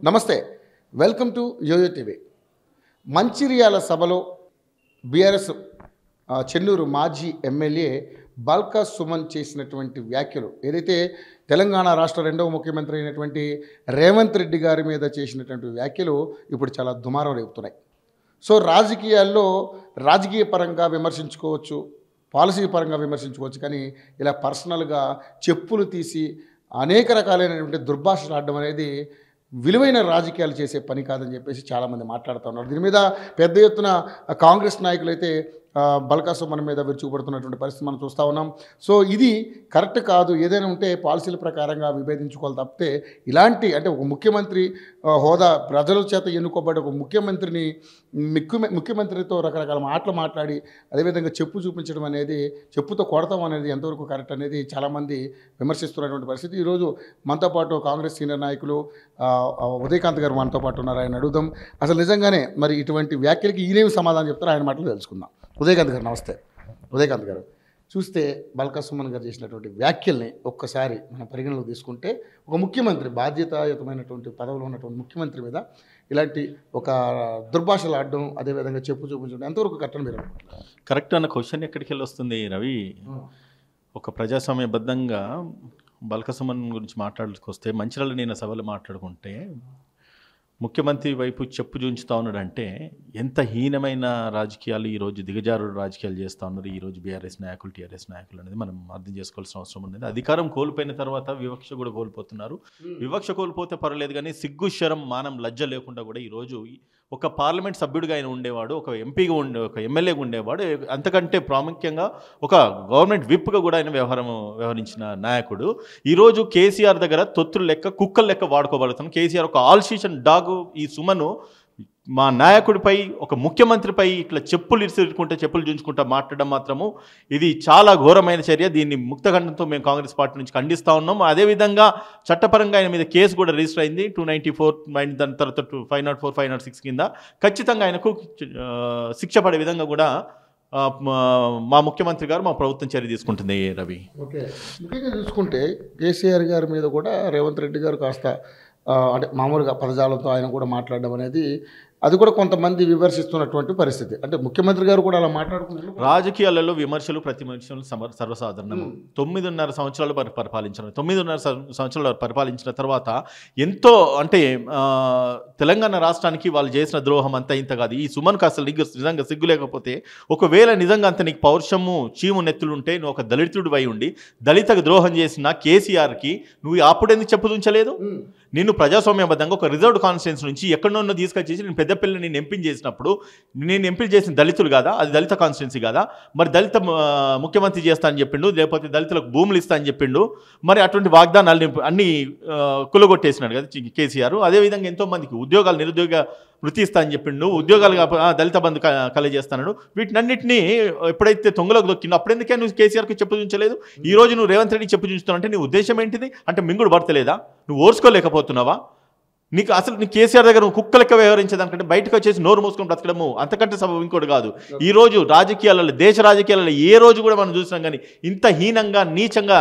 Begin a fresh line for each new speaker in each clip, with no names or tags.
నమస్తే, welcome to YoYo TV. Mancherial సభలో BRS Chennur మాజీ ఎమ్మెల్యే బల్కా సుమన్ చేసినటువంటి వ్యాఖ్యలు ఏదైతే తెలంగాణ రాష్ట్ర రెండవ ముఖ్యమంత్రి అయినటువంటి రేవంత్ రెడ్డి గారి మీద చేసినటువంటి వ్యాఖ్యలు ఇప్పుడు చాలా దుమారం రేపుతున్నాయి. సో రాజకీయాల్లో రాజకీయ పరంగా విమర్శించుకోవచ్చు, పాలసీ పరంగా విమర్శించుకోవచ్చు, కానీ ఇలా పర్సనల్గా చెప్పులు తీసి అనేక రకాలైనటువంటి దుర్భాషలు ఆడడం అనేది విలువైన రాజకీయాలు చేసే పని కాదని చెప్పేసి చాలామంది మాట్లాడుతూ ఉన్నారు. దీని మీద పెద్ద ఎత్తున కాంగ్రెస్ నాయకులు అయితే బల్కా సుమన్ మీద విరుచుకుపడుతున్నటువంటి పరిస్థితి మనం చూస్తూ ఉన్నాం. సో ఇది కరెక్ట్ కాదు. ఏదైనా ఉంటే పాలసీల ప్రకారంగా విభేదించుకోవాలి తప్పితే ఇలాంటి అంటే ఒక ముఖ్యమంత్రి హోదా ప్రజల చేత ఎన్నుకోబడి ఒక ముఖ్యమంత్రిని ముఖ్యమంత్రితో రకరకాల మాటలు మాట్లాడి అదేవిధంగా చెప్పు చూపించడం అనేది, చెప్పుతో కొడతాం అనేది ఎంతవరకు కరెక్ట్ అనేది చాలామంది విమర్శిస్తున్నటువంటి పరిస్థితి. ఈరోజు మనతో పాటు కాంగ్రెస్ సీనియర్ నాయకులు ఉదయకాంత్ గారు మనతో పాటు ఉన్నారు. ఆయన అడుగుదాం అసలు నిజంగానే మరి ఇటువంటి వ్యాఖ్యలకి ఈయనేమి సమాధానం చెప్తారో ఆయన మాటలు తెలుసుకుందాం. ఉదయకాంత్ గారు నమస్తే. ఉదయకాంత్ గారు, చూస్తే బల్కా సుమన్ గారు చేసినటువంటి వ్యాఖ్యల్ని ఒక్కసారి మనం పరిగణలోకి తీసుకుంటే ఒక ముఖ్యమంత్రి, బాధ్యతాయుతమైనటువంటి పదవిలో ఉన్నటువంటి ముఖ్యమంత్రి మీద ఇలాంటి ఒక దుర్భాషలు ఆడడం, అదేవిధంగా చెప్పు చూపించడం ఎంతవరకు కరెక్ట్ మీరు?
కరెక్ట్ అన్న క్వశ్చన్ ఎక్కడికి వెళ్ళి వస్తుంది రవి? ఒక ప్రజాస్వామ్యబద్ధంగా బల్కా సుమన్ గురించి మాట్లాడుకొస్తే మంచిర్యాల నేను సభలు మాట్లాడుకుంటే ముఖ్యమంత్రి వైపు చెప్పు చూంచుతా ఉన్నాడంటే ఎంత హీనమైన రాజకీయాలు ఈరోజు దిగజారు రాజకీయాలు చేస్తూ ఉన్నారు ఈరోజు బీఆర్ఎస్ నాయకులు, టీఆర్ఎస్ నాయకులు అనేది మనం అర్థం చేసుకోవాల్సిన అవసరం ఉంది. అధికారం కోల్పోయిన తర్వాత వివక్ష కూడా కోల్పోతున్నారు. వివక్ష కోల్పోతే పర్వాలేదు, కానీ సిగ్గు శరం మానం లజ్జ లేకుండా కూడా ఈరోజు ఒక పార్లమెంట్ సభ్యుడిగా ఆయన ఉండేవాడు, ఒక ఎంపీగా ఒక ఎమ్మెల్యేగా ఉండేవాడు, అంతకంటే ప్రాముఖ్యంగా ఒక గవర్నమెంట్ విప్గా కూడా ఆయన వ్యవహరించిన నాయకుడు ఈరోజు కేసీఆర్ దగ్గర తొత్తులు లెక్క, కుక్కల లెక్క వాడుకోబడుతున్నాం. కేసీఆర్ ఒక ఆల్ సీజన్ డాగ్ ఈ సుమను మా నాయకుడిపై, ఒక ముఖ్యమంత్రిపై ఇట్లా చెప్పులు ఇరుకుంటే చెప్పులు చూంచుకుంటా మాట్లాడడం మాత్రము ఇది చాలా ఘోరమైన చర్య. దీన్ని ముక్తఖండంతో మేము కాంగ్రెస్ పార్టీ నుంచి ఖండిస్తూ ఉన్నాం. అదేవిధంగా చట్టపరంగా ఆయన మీద కేసు కూడా రిజిస్టర్ అయింది 294, దాని తర్వాత 504, 506 కింద ఖచ్చితంగా ఆయనకు శిక్ష పడే విధంగా కూడా మా ముఖ్యమంత్రి గారు, మా ప్రభుత్వం చర్య తీసుకుంటుంది. రవి,
ఓకే, ముఖ్యంగా చూసుకుంటే కేసీఆర్ గారి మీద కూడా రేవంత్ రెడ్డి గారు కాస్త అంటే మామూలుగా పదజాలంతో ఆయన కూడా మాట్లాడడం అనేది అది కూడా కొంతమంది విమర్శిస్తున్నటువంటి పరిస్థితి. అంటే ముఖ్యమంత్రి గారు కూడా అలా మాట్లాడుకున్నారు.
రాజకీయాలలో విమర్శలు ప్రతి మనుషులు సర్వసాధారణం. 9.5 సంవత్సరాలు పరిపాలించిన తర్వాత ఎంతో అంటే తెలంగాణ రాష్ట్రానికి వాళ్ళు చేసిన ద్రోహం అంతా ఇంత కాదు. ఈ సుమన్కు అసలు నిజంగా సిగ్గు లేకపోతే, ఒకవేళ నిజంగా అంత నీకు పౌరుషము చీము నెత్తులుంటే, నువ్వు ఒక దళితుడు అయి ఉండి దళితకు ద్రోహం చేసిన కేసీఆర్కి నువ్వు అప్పుడెందుకు చెప్పుదుంచలేదు? నిన్ను ప్రజాస్వామ్యబద్ధంగా ఒక రిజర్వ్డ్ కాన్స్టిట్యూన్సీ నుంచి ఎక్కడో తీసుకొచ్చేసి నేను పెద్దపల్లి నేను ఎంపీ చేసినప్పుడు, నేను ఎంపీ చేసిన దళితులు కాదా? అది దళిత కాన్స్టిట్యున్సీ కాదా? మరి దళిత ముఖ్యమంత్రి చేస్తా అని చెప్పిండు, లేకపోతే దళితులకు భూములు ఇస్తా అని చెప్పిండు. మరి అటువంటి వాగ్దానాలు అన్ని కులగొట్టేసినాడు కదా కేసీఆర్. అదేవిధంగా ఎంతోమందికి ఉద్యోగాలు, నిరుద్యోగ వృత్తి ఇస్తా అని చెప్పిండు, ఉద్యోగాలు దళిత బంధు కలగజేస్తాడు. వీటినన్నింటినీ ఎప్పుడైతే తొంగలోకి దొక్కిందో అప్పుడెందుకే నువ్వు కేసీఆర్కి చెప్పు చూంచలేదు? ఈ రోజు నువ్వు రేవంత్ రెడ్డికి చెప్పు చూస్తున్నావు అంటే నీ ఉద్దేశం ఏంటిది? అంటే మింగుడు పడతలేదా? నువ్వు ఓర్చుకోలేకపోతున్నావా? నీకు అసలు నీ కేసీఆర్ దగ్గర కుక్క లెక్క వ్యవహరించేదానికంటే బయటకు వచ్చేసి నోరు మూసుకొని బ్రతకడము అంతకంటే సభ ఇంకోటి కాదు. ఈరోజు రాజకీయాలలో, దేశ రాజకీయాలలో ఏ రోజు కూడా మనం చూసినాం కానీ ఇంత హీనంగా, నీచంగా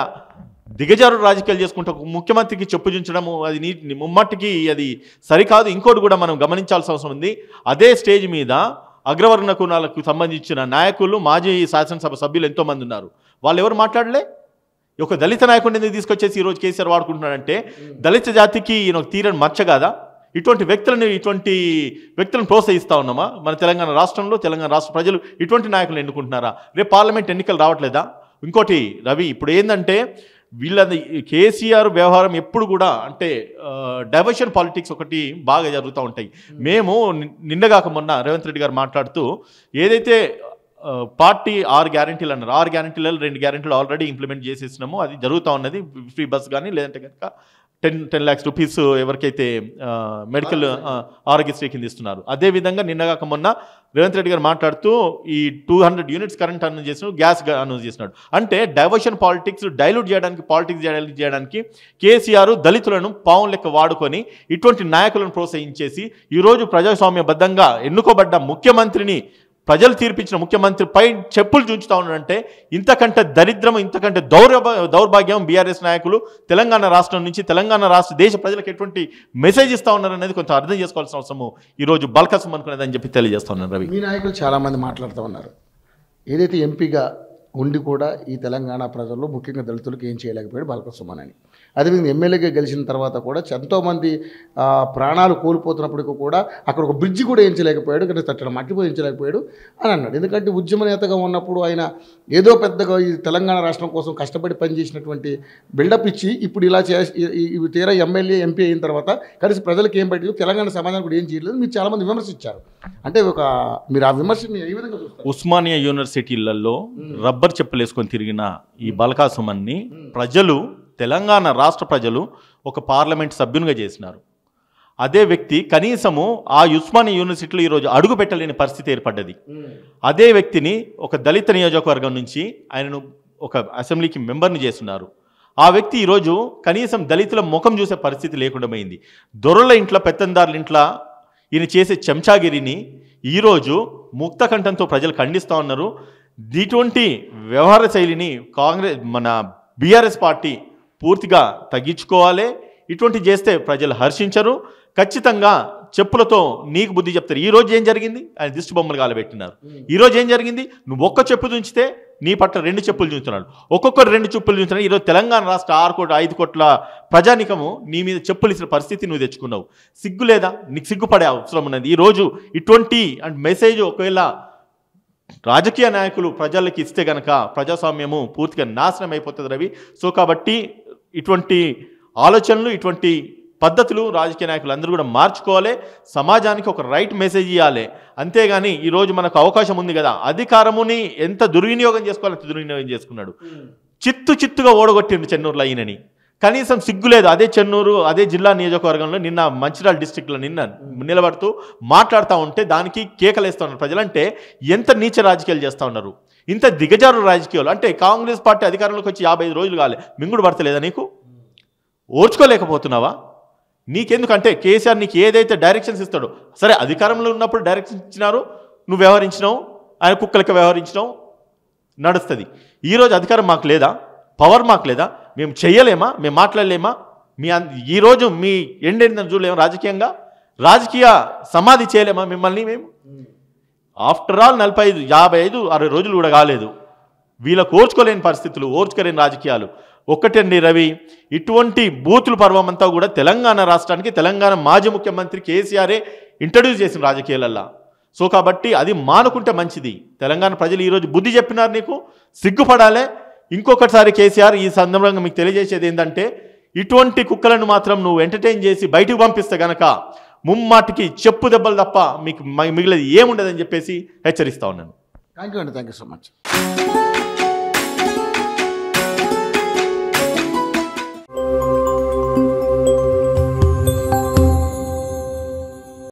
దిగజారు రాజకీయాలు చేసుకుంటూ ముఖ్యమంత్రికి చెప్పు చూంచడము అది ముమ్మటికి అది సరికాదు. ఇంకోటి కూడా మనం గమనించాల్సిన అవసరం ఉంది. అదే స్టేజ్ మీద అగ్రవర్ణ కులాలకు సంబంధించిన నాయకులు, మాజీ శాసనసభ సభ్యులు ఎంతోమంది ఉన్నారు. వాళ్ళు ఎవరు మాట్లాడలే? ఒక దళిత నాయకుడిని తీసుకొచ్చేసి ఈరోజు కేసీఆర్ వాడుకుంటున్నాడంటే దళిత జాతికి ఈయన తీరని మచ్చ కాదా? ఇటువంటి వ్యక్తులను ప్రోత్సహిస్తూ ఉన్నామా? మన తెలంగాణ రాష్ట్రంలో తెలంగాణ రాష్ట్ర ప్రజలు ఇటువంటి నాయకులను ఎన్నుకుంటున్నారా? రేపు పార్లమెంట్ ఎన్నికలు రావట్లేదా? ఇంకోటి రవి, ఇప్పుడు ఏంటంటే వీళ్ళది కేసీఆర్ వ్యవహారం ఎప్పుడు కూడా అంటే డైవర్షన్ పాలిటిక్స్ ఒకటి బాగా జరుగుతూ ఉంటాయి. మేము నిన్నగాక మొన్న రేవంత్ రెడ్డి గారు మాట్లాడుతూ ఏదైతే పార్టీ 6 గ్యారెంటీలు అన్నారు, 6 గ్యారెంటీలలో 2 గ్యారెంటీలు ఆల్రెడీ ఇంప్లిమెంట్ చేసేసినాము. అది జరుగుతూ ఉన్నది. ఫ్రీ బస్ కానీ, లేదంటే కనుక 10 lakhs రూపీస్ ఎవరికైతే మెడికల్ ఆరోగ్యశ్రీ కింద ఇస్తున్నారు. అదేవిధంగా నిన్నగాక మొన్న రేవంత్ రెడ్డి గారు మాట్లాడుతూ ఈ 200 యూనిట్స్ కరెంట్ అనౌన్స్ చేసినాడు, గ్యాస్ అనౌన్స్ చేసినాడు. అంటే డైవర్షన్ పాలిటిక్స్ డైల్యూట్ చేయడానికి, పాలిటిక్స్ చేయడానికి కేసీఆర్ దళితులను పావుల లెక్క వాడుకొని ఇటువంటి నాయకులను ప్రోత్సహించేసి ఈరోజు ప్రజాస్వామ్యబద్ధంగా ఎన్నుకోబడ్డ ముఖ్యమంత్రిని ప్రజలు తీర్పిచ్చిన ముఖ్యమంత్రిపై చెప్పులు చూంచుతా ఉన్నారంటే ఇంతకంటే దరిద్రం, ఇంతకంటే దౌర్భాగ్యం బీఆర్ఎస్ నాయకులు తెలంగాణ రాష్ట్రం నుంచి తెలంగాణ రాష్ట్ర దేశ ప్రజలకు ఎటువంటి మెసేజ్ ఇస్తా ఉన్నారనేది కొంచెం అర్థం చేసుకోవాల్సిన అవసరము ఈరోజు బల్కా సుమన్ అనుకునేదని చెప్పి తెలియజేస్తా ఉన్నారు. రవి,
మీ నాయకులు చాలామంది మాట్లాడుతూ ఉన్నారు, ఏదైతే ఎంపీగా ఉండి కూడా ఈ తెలంగాణ ప్రజల్లో ముఖ్యంగా దళితులకు ఏం చేయలేకపోయాడు బల్కా సుమన్ అని. అదేవిధంగా ఎమ్మెల్యేగా గెలిచిన తర్వాత కూడా ఎంతోమంది ప్రాణాలు కోల్పోతున్నప్పటికీ కూడా అక్కడ ఒక బ్రిడ్జి కూడా వేయించలేకపోయాడు, కానీ తట్టడం మట్టి వేయించలేకపోయాడు అని అన్నాడు. ఎందుకంటే ఉద్యమ నేతగా ఉన్నప్పుడు ఆయన ఏదో పెద్దగా ఈ తెలంగాణ రాష్ట్రం కోసం కష్టపడి పనిచేసినటువంటి బిల్డప్ ఇచ్చి ఇప్పుడు ఇలా తీరా ఎమ్మెల్యే ఎంపీ అయిన తర్వాత కలిసి ప్రజలకు ఏం పట్టిందో తెలంగాణ సమాజానికి కూడా ఏం చేయలేదు మీరు చాలామంది విమర్శించారు. అంటే మీరు ఆ విమర్శని ఏ విధంగా చూస్తారు?
ఉస్మానియా యూనివర్సిటీలలో రబ్బర్ చెప్పులు వేసుకొని తిరిగిన ఈ బల్కా సుమన్ని ప్రజలు, తెలంగాణ రాష్ట్ర ప్రజలు ఒక పార్లమెంట్ సభ్యునిగా చేసినారు. అదే వ్యక్తి కనీసము ఆ ఉస్మానియా యూనివర్సిటీలో ఈరోజు అడుగు పెట్టలేని పరిస్థితి ఏర్పడ్డది. అదే వ్యక్తిని ఒక దళిత నియోజకవర్గం నుంచి ఆయనను ఒక అసెంబ్లీకి మెంబర్ని చేస్తున్నారు. ఆ వ్యక్తి ఈరోజు కనీసం దళితుల ముఖం చూసే పరిస్థితి లేకుండా పోయింది. దొరల ఇంట్లో, పెత్తందారుల ఇంట్లో ఈయన చేసే చెంచాగిరిని ఈరోజు ముక్తకంఠంతో ప్రజలు ఖండిస్తూ ఉన్నారు. ఇటువంటి వ్యవహార శైలిని మన బీఆర్ఎస్ పార్టీ పూర్తిగా తగ్గించుకోవాలి. ఇటువంటి చేస్తే ప్రజలు హర్షించరు. ఖచ్చితంగా చెప్పులతో నీకు బుద్ధి చెప్తారు. ఈరోజు ఏం జరిగింది? ఆయన దిష్టి బొమ్మలు కాలబెట్టినారు. ఈరోజు ఏం జరిగింది? నువ్వు ఒక్క చెప్పు చుంచితే నీ పట్ల 2 చెప్పులు చూస్తున్నాడు, ఒక్కొక్కరు 2 చెప్పులు చూస్తున్నాడు. ఈరోజు తెలంగాణ రాష్ట్ర 5 కోట్ల ప్రజానికము నీ మీద చెప్పులు ఇచ్చిన పరిస్థితి నువ్వు తెచ్చుకున్నావు. సిగ్గు లేదా? నీకు సిగ్గుపడే అవసరం ఉన్నది. ఈరోజు ఇటువంటి మెసేజ్ ఒకవేళ రాజకీయ నాయకులు ప్రజలకి ఇస్తే గనక ప్రజాస్వామ్యము పూర్తిగా నాశనం అయిపోతుంది రవి. సో కాబట్టి ఇటువంటి ఆలోచనలు, ఇటువంటి పద్ధతులు రాజకీయ నాయకులు అందరూ కూడా మార్చుకోవాలి. సమాజానికి ఒక రైట్ మెసేజ్ ఇవ్వాలి. అంతేగాని ఈరోజు మనకు అవకాశం ఉంది కదా, అధికారముని ఎంత దుర్వినియోగం చేసుకోవాలంత దుర్వినియోగం చేసుకున్నాడు. చిత్తుగా ఓడగొట్టిండు చెన్నూరులో ఈయనని. కనీసం సిగ్గు లేదు. అదే చెన్నూరు, అదే జిల్లా నియోజకవర్గంలో నిన్న మంచిర్యాల డిస్టిక్లో నిన్న నిలబడుతూ మాట్లాడుతూ ఉంటే దానికి కేకలేస్తూ ఉన్నారు ప్రజలంటే ఎంత నీచ రాజకీయాలు చేస్తూ ఉన్నారు, ఇంత దిగజారు రాజకీయాలు. అంటే కాంగ్రెస్ పార్టీ అధికారంలోకి వచ్చి 55 రోజులు కాలే, మింగుడు పడతలేదా నీకు? ఓర్చుకోలేకపోతున్నావా? నీకెందుకంటే కేసీఆర్ నీకు ఏదైతే డైరెక్షన్స్ ఇస్తాడో, సరే అధికారంలో ఉన్నప్పుడు డైరెక్షన్స్ ఇచ్చినారు, నువ్వు వ్యవహరించినావు, ఆయన కుక్కలకి వ్యవహరించినావు, నడుస్తుంది. ఈరోజు అధికారం మాకు లేదా? పవర్ మాకు లేదా? మేము చెయ్యలేమా? మేము మాట్లాడలేమా? ఈరోజు మీ ఎండెందని చూడలేమా? రాజకీయ సమాధి చేయలేమా మిమ్మల్ని మేము? ఆఫ్టర్ ఆల్ 45, 55, 60 రోజులు కూడా కాలేదు. వీళ్ళకు ఓర్చుకోలేని పరిస్థితులు, ఓర్చుకోలేని రాజకీయాలు. ఒక్కటండి రవి, ఇటువంటి బూతుల పర్వం అంతా కూడా తెలంగాణ రాష్ట్రానికి తెలంగాణ మాజీ ముఖ్యమంత్రి కేసీఆరే ఇంట్రడ్యూస్ చేసిన రాజకీయాలల్లా. సో కాబట్టి అది మానుకుంటే మంచిది. తెలంగాణ ప్రజలు ఈరోజు బుద్ధి చెప్పినారు, నీకు సిగ్గుపడాలే. ఇంకొకసారి కేసీఆర్ ఈ సందర్భంగా మీకు తెలియజేసేది ఏంటంటే, ఇటువంటి కుక్కలను మాత్రం నువ్వు ఎంటర్టైన్ చేసి బయటకు పంపిస్తే గనక ముమ్మాటికి చెప్పు దెబ్బలు తప్ప మీకు మిగిలేదు ఏముండదని చెప్పేసి హెచ్చరిస్తా ఉన్నాను.
Thank you so much.